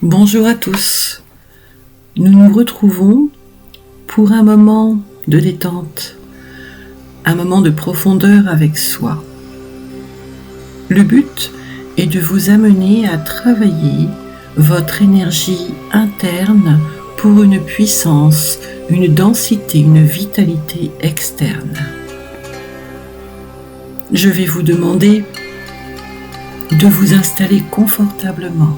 Bonjour à tous, nous nous retrouvons pour un moment de détente, un moment de profondeur avec soi. Le but est de vous amener à travailler votre énergie interne pour une puissance, une densité, une vitalité externe. Je vais vous demander de vous installer confortablement,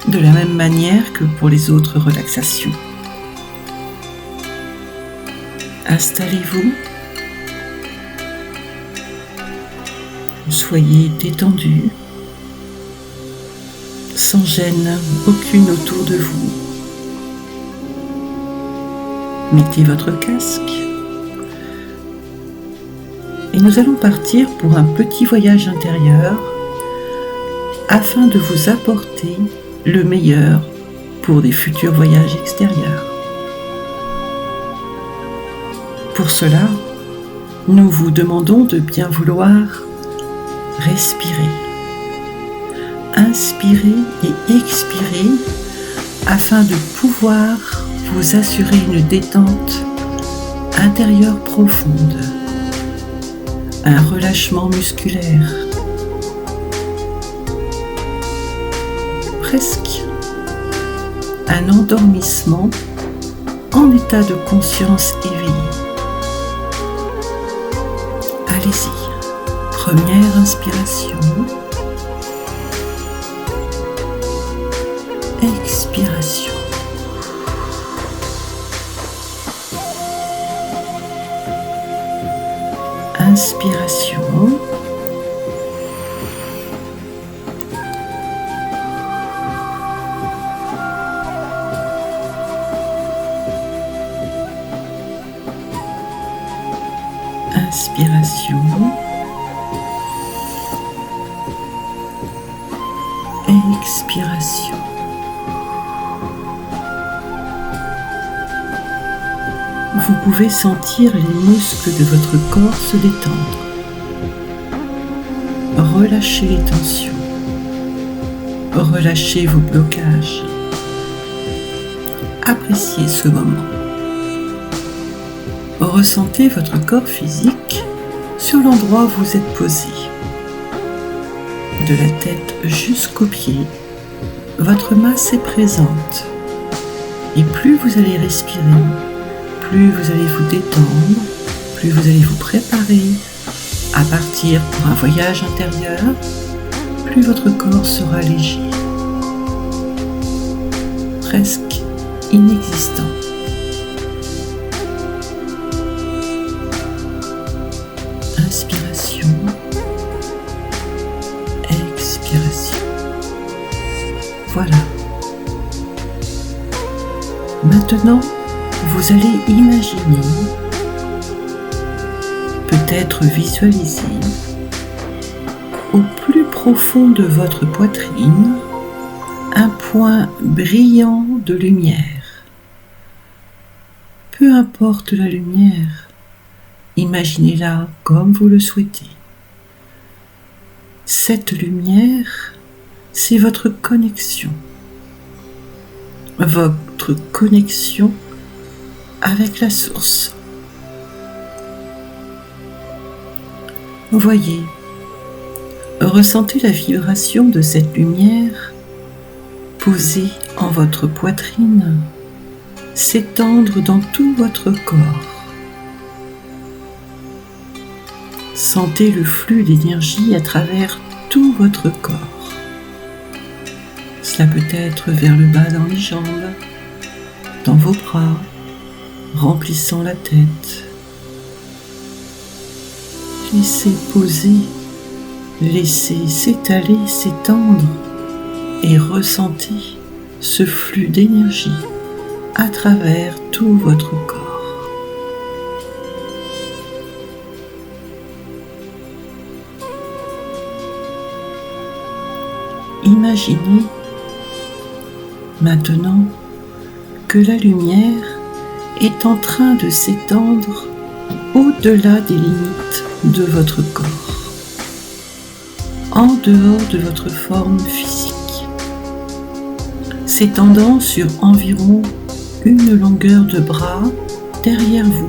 de la même manière que pour les autres relaxations. Installez-vous, soyez détendu, sans gêne aucune autour de vous. Mettez votre casque et nous allons partir pour un petit voyage intérieur afin de vous apporter le meilleur pour des futurs voyages extérieurs. Pour cela, nous vous demandons de bien vouloir respirer, inspirer et expirer afin de pouvoir vous assurer une détente intérieure profonde, un relâchement musculaire, presque un endormissement en état de conscience éveillée. Allez-y, première inspiration, expiration. Inspiration. Inspiration. Expiration. Vous pouvez sentir les muscles de votre corps se détendre. Relâchez les tensions. Relâchez vos blocages. Appréciez ce moment. Ressentez votre corps physique sur l'endroit où vous êtes posé. De la tête jusqu'aux pieds, votre masse est présente. Et plus vous allez respirer, plus vous allez vous détendre, plus vous allez vous préparer à partir pour un voyage intérieur, plus votre corps sera léger, presque inexistant. Inspiration, expiration. Voilà. Maintenant, vous allez imaginer, peut-être visualiser, au plus profond de votre poitrine, un point brillant de lumière. Peu importe la lumière, imaginez-la comme vous le souhaitez. Cette lumière, c'est votre connexion avec la source. Voyez, ressentez la vibration de cette lumière posée en votre poitrine s'étendre dans tout votre corps. Sentez le flux d'énergie à travers tout votre corps. Cela peut être vers le bas dans les jambes, dans vos bras, remplissant la tête. Laissez poser, laissez s'étaler, s'étendre et ressentez ce flux d'énergie à travers tout votre corps. Imaginez maintenant que la lumière est en train de s'étendre au-delà des limites de votre corps, en dehors de votre forme physique. s'étendant sur environ une longueur de bras derrière vous.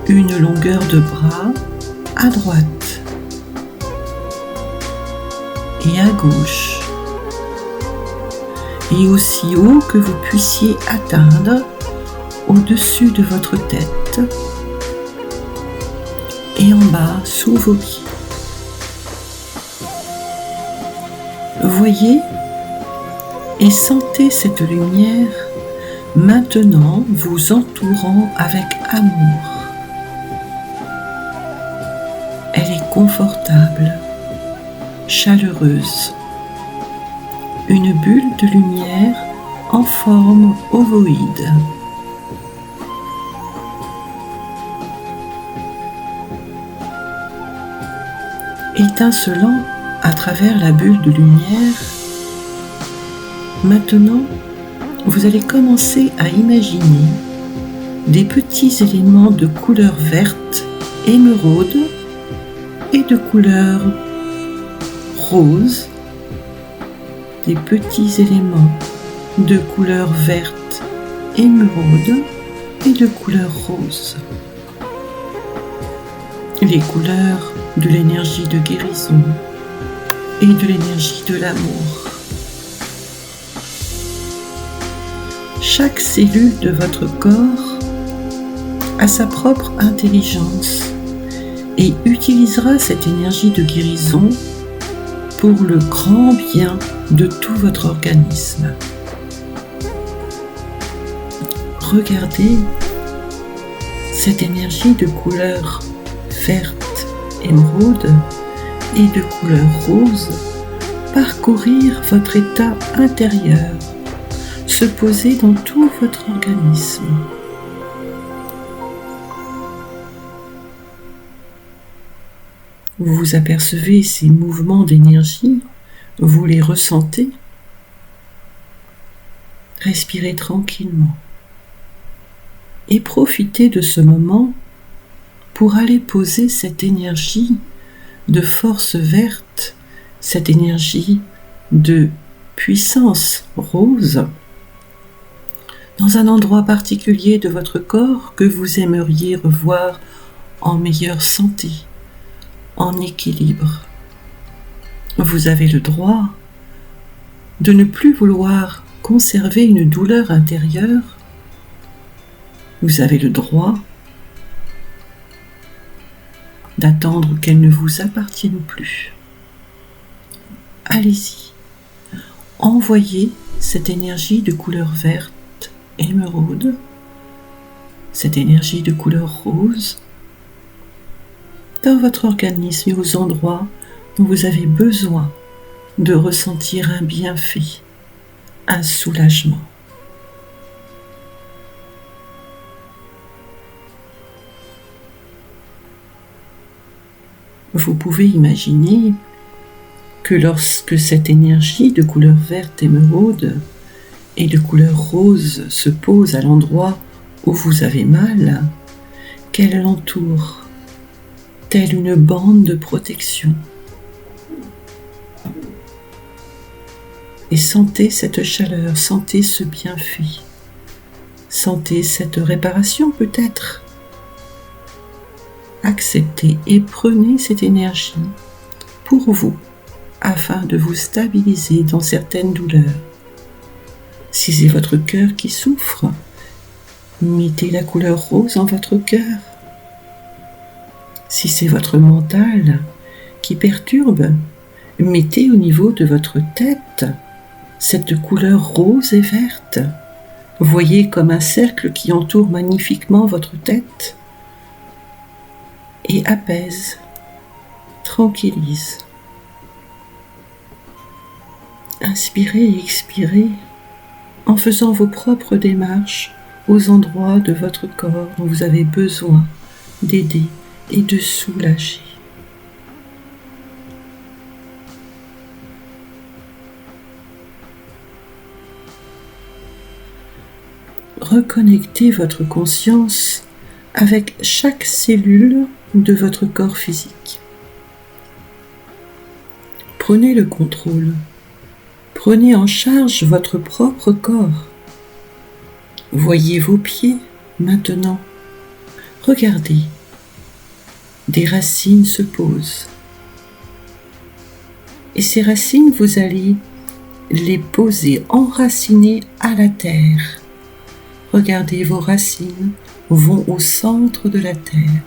Une longueur de bras à droite et à gauche, et aussi haut que vous puissiez atteindre au-dessus de votre tête et en bas sous vos pieds. Voyez et sentez cette lumière maintenant vous entourant avec amour. Elle est confortable, chaleureuse. Une bulle de lumière en forme ovoïde. Étincelant à travers la bulle de lumière, maintenant, vous allez commencer à imaginer des petits éléments de couleur verte, émeraude, et de couleur rose, des petits éléments de couleur verte, émeraude, et de couleur rose. Les couleurs de l'énergie de guérison et de l'énergie de l'amour. Chaque cellule de votre corps a sa propre intelligence et utilisera cette énergie de guérison pour le grand bien de tout votre organisme. Regardez cette énergie de couleur verte, émeraude et de couleur rose parcourir votre état intérieur, se poser dans tout votre organisme. Vous vous apercevez ces mouvements d'énergie, vous les ressentez. Respirez tranquillement et profitez de ce moment pour aller poser cette énergie de force verte, cette énergie de puissance rose, dans un endroit particulier de votre corps que vous aimeriez revoir en meilleure santé, en équilibre. Vous avez le droit de ne plus vouloir conserver une douleur intérieure. Vous avez le droit d'attendre qu'elle ne vous appartienne plus. Allez-y, envoyez cette énergie de couleur verte, émeraude, cette énergie de couleur rose dans votre organisme et aux endroits où vous avez besoin de ressentir un bienfait, un soulagement. Vous pouvez imaginer que lorsque cette énergie de couleur verte émeraude et de couleur rose se pose à l'endroit où vous avez mal, qu'elle l'entoure, telle une bande de protection. Et sentez cette chaleur, sentez ce bienfait, sentez cette réparation peut-être. Acceptez et prenez cette énergie pour vous, afin de vous stabiliser dans certaines douleurs. Si c'est votre cœur qui souffre, mettez la couleur rose en votre cœur. Si c'est votre mental qui perturbe, mettez au niveau de votre tête cette couleur rose et verte. Voyez comme un cercle qui entoure magnifiquement votre tête et apaise, tranquillise. Inspirez et expirez en faisant vos propres démarches aux endroits de votre corps dont vous avez besoin d'aider et de soulager. Reconnectez votre conscience avec chaque cellule de votre corps physique. Prenez le contrôle. Prenez en charge votre propre corps. Voyez vos pieds maintenant. Regardez. Des racines se posent. Et ces racines, vous allez les poser enracinées à la terre. Regardez, vos racines vont au centre de la terre,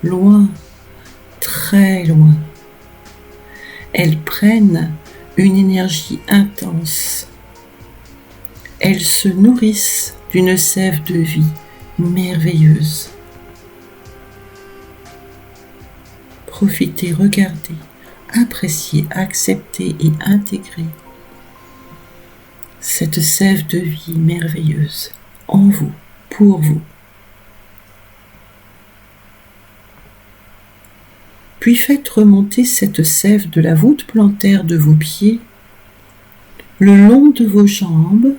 loin, très loin. Elles prennent une énergie intense. Elles se nourrissent d'une sève de vie merveilleuse. Profitez, regardez, appréciez, acceptez et intégrez cette sève de vie merveilleuse en vous, pour vous. Puis faites remonter cette sève de la voûte plantaire de vos pieds, le long de vos jambes,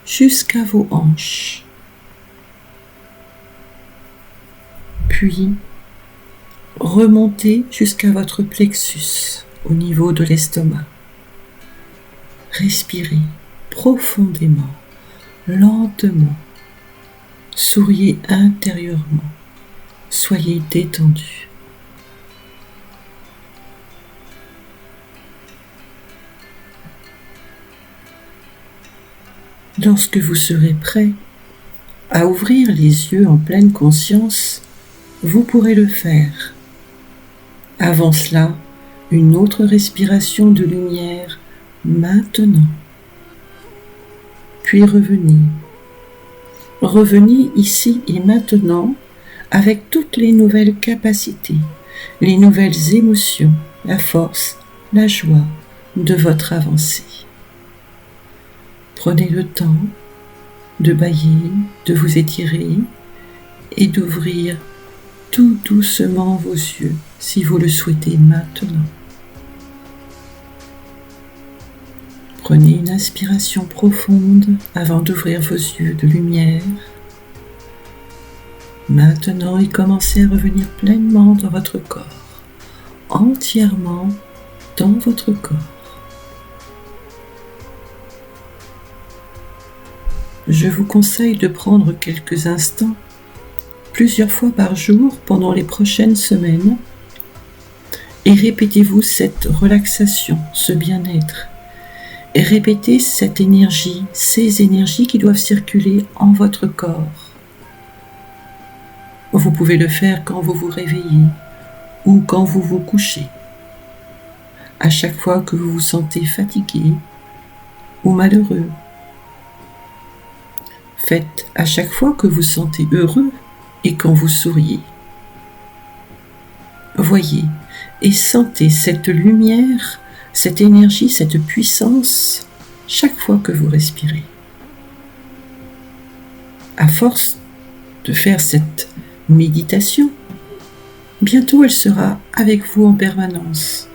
jusqu'à vos hanches. Puis, remontez jusqu'à votre plexus, au niveau de l'estomac. Respirez profondément, lentement. Souriez intérieurement. Soyez détendu. Lorsque vous serez prêt à ouvrir les yeux en pleine conscience, vous pourrez le faire. Avant cela, une autre respiration de lumière maintenant. Puis revenez. Revenez ici et maintenant avec toutes les nouvelles capacités, les nouvelles émotions, la force, la joie de votre avancée. Prenez le temps de bâiller, de vous étirer et d'ouvrir tout doucement vos yeux si vous le souhaitez maintenant. Prenez une inspiration profonde avant d'ouvrir vos yeux de lumière. Maintenant, et commencez à revenir pleinement dans votre corps, entièrement dans votre corps. Je vous conseille de prendre quelques instants, plusieurs fois par jour pendant les prochaines semaines, et répétez-vous cette relaxation, ce bien-être, et répétez cette énergie, ces énergies qui doivent circuler en votre corps. Vous pouvez le faire quand vous vous réveillez ou quand vous vous couchez. À chaque fois que vous vous sentez fatigué ou malheureux. Faites à chaque fois que vous vous sentez heureux et quand vous souriez. Voyez et sentez cette lumière, cette énergie, cette puissance chaque fois que vous respirez. À force de faire cette méditation, bientôt elle sera avec vous en permanence.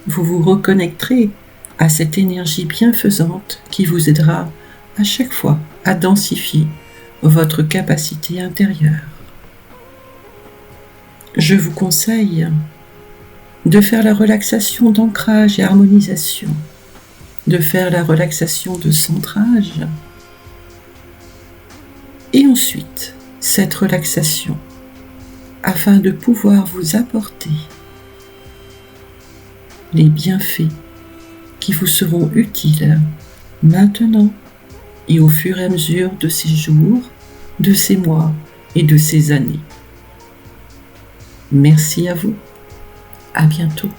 Vous vous reconnecterez à cette énergie bienfaisante qui vous aidera à chaque fois à densifier votre capacité intérieure. Je vous conseille de faire la relaxation d'ancrage et harmonisation, de faire la relaxation de centrage, et ensuite cette relaxation afin de pouvoir vous apporter les bienfaits qui vous seront utiles maintenant et au fur et à mesure de ces jours, de ces mois et de ces années. Merci à vous. À bientôt.